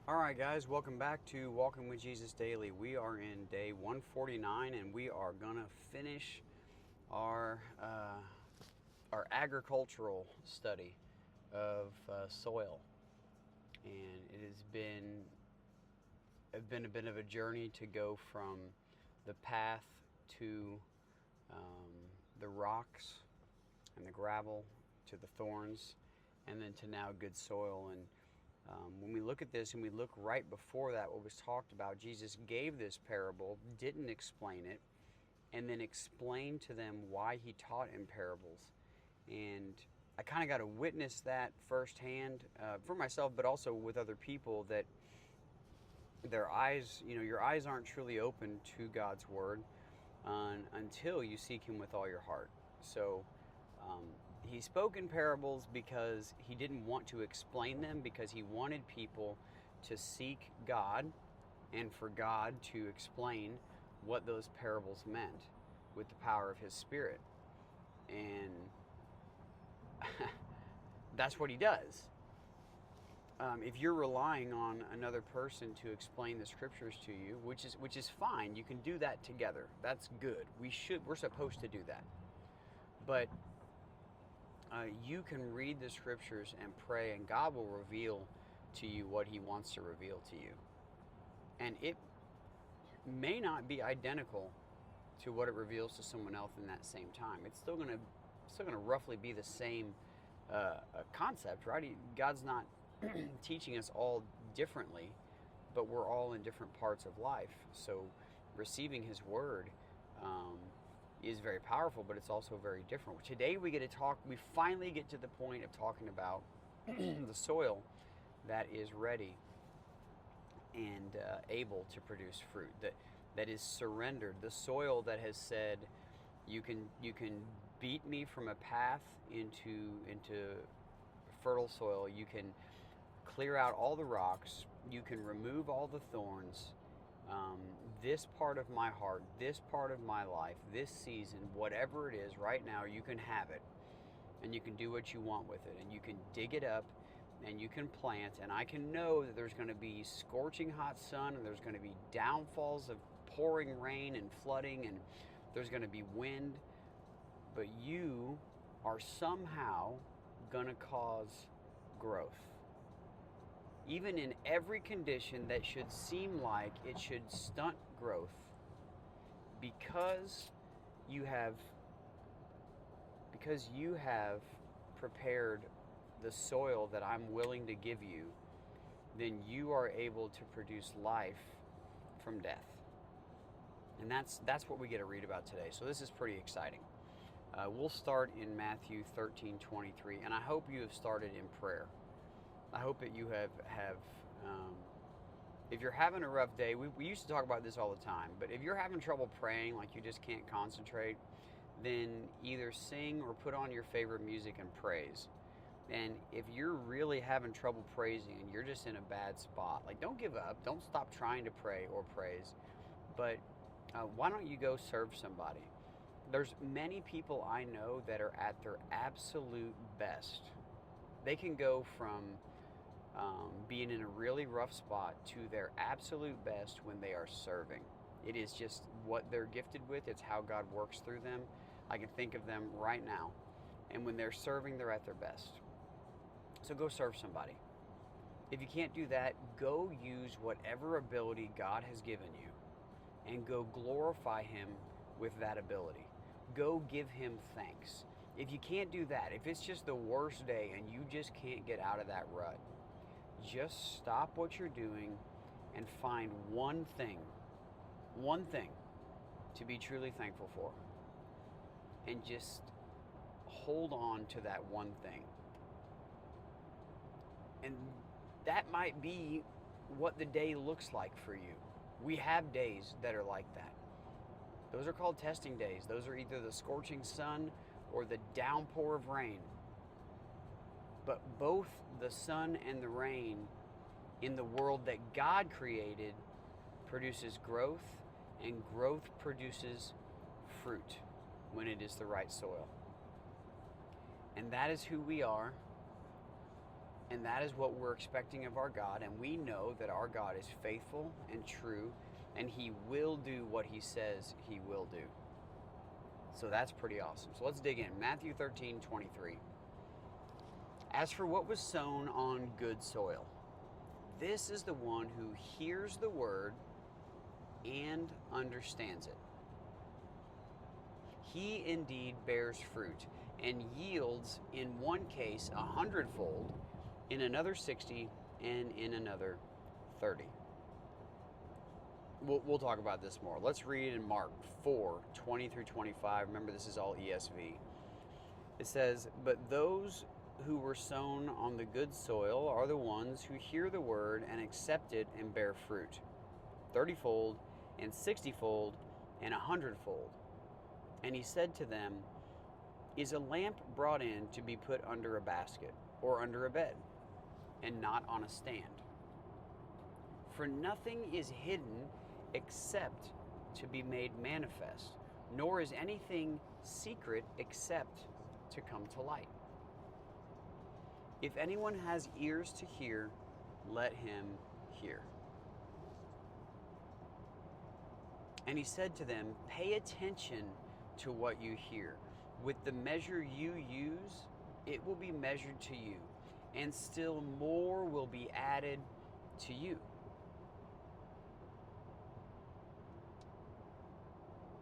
All right, guys, welcome back to Walking with Jesus Daily. We are in day 149, and we are gonna finish our our agricultural study of soil. And it has been a bit of a journey to go from the path to the rocks and the gravel to the thorns, and then to now good soil. And when we look at this and we look right before that, what was talked about, Jesus gave this parable, didn't explain it, and then explained to them why he taught in parables. And I kind of got to witness that firsthand for myself, but also with other people, that their eyes, your eyes aren't truly open to God's word until you seek him with all your heart. So um, he spoke in parables because he didn't want to explain them, because he wanted people to seek God and for God to explain what those parables meant with the power of his Spirit. And that's what he does. If you're relying on another person to explain the scriptures to you, which is fine, you can do that together. That's good. We're supposed to do that. But you can read the scriptures and pray, and God will reveal to you what he wants to reveal to you. And it may not be identical to what it reveals to someone else in that same time. It's still gonna roughly be the same concept, right? God's not teaching us all differently, but we're all in different parts of life. So receiving his word is very powerful, but it's also very different. Today we finally get to the point of talking about the soil that is ready and able to produce fruit, that is surrendered, the soil that has said, you can beat me from a path into fertile soil. You can clear out all the rocks. You can remove all the thorns. This part of my heart, this part of my life, this season, whatever it is right now, you can have it, and you can do what you want with it, and you can dig it up, and you can plant. And I can know that there's going to be scorching hot sun, and there's going to be downfalls of pouring rain and flooding, and there's going to be wind, but you are somehow going to cause growth. Even in every condition that should seem like it should stunt growth, because you have prepared the soil that I'm willing to give you, then you are able to produce life from death. And that's what we get to read about today. So this is pretty exciting. We'll start in Matthew 13:23, and I hope you have started in prayer. I hope that you have if you're having a rough day, we used to talk about this all the time, but if you're having trouble praying, like you just can't concentrate, then either sing or put on your favorite music and praise. And if you're really having trouble praising and you're just in a bad spot, like, don't give up. Don't stop trying to pray or praise. But why don't you go serve somebody? There's many people I know that are at their absolute best. They can go from being in a really rough spot to their absolute best when they are serving. It is just what they're gifted with. It's how God works through them. I can think of them right now. And when they're serving, they're at their best. So go serve somebody. If you can't do that, go use whatever ability God has given you and go glorify him with that ability. Go give him thanks. If you can't do that, if it's just the worst day and you just can't get out of that rut, just stop what you're doing and find one thing to be truly thankful for. And just hold on to that one thing. And that might be what the day looks like for you. We have days that are like that. Those are called testing days. Those are either the scorching sun or the downpour of rain. But both the sun and the rain in the world that God created produces growth, and growth produces fruit when it is the right soil. And that is who we are. And that is what we're expecting of our God. And we know that our God is faithful and true, and He will do what He says He will do. So that's pretty awesome. So let's dig in. Matthew 13:23. As for what was sown on good soil, this is the one who hears the word and understands it. He indeed bears fruit and yields in one case 100-fold, in another 60, and in another 30. We'll talk about this more. Let's read in Mark 4:20 through 25. Remember, this is all ESV. It says, "But those who were sown on the good soil are the ones who hear the word and accept it and bear fruit, 30-fold, and 60-fold, and 100-fold. And He said to them, Is a lamp brought in to be put under a basket or under a bed, and not on a stand? For nothing is hidden except to be made manifest, nor is anything secret except to come to light. If anyone has ears to hear, let him hear." And He said to them, "Pay attention to what you hear. With the measure you use, it will be measured to you, and still more will be added to you."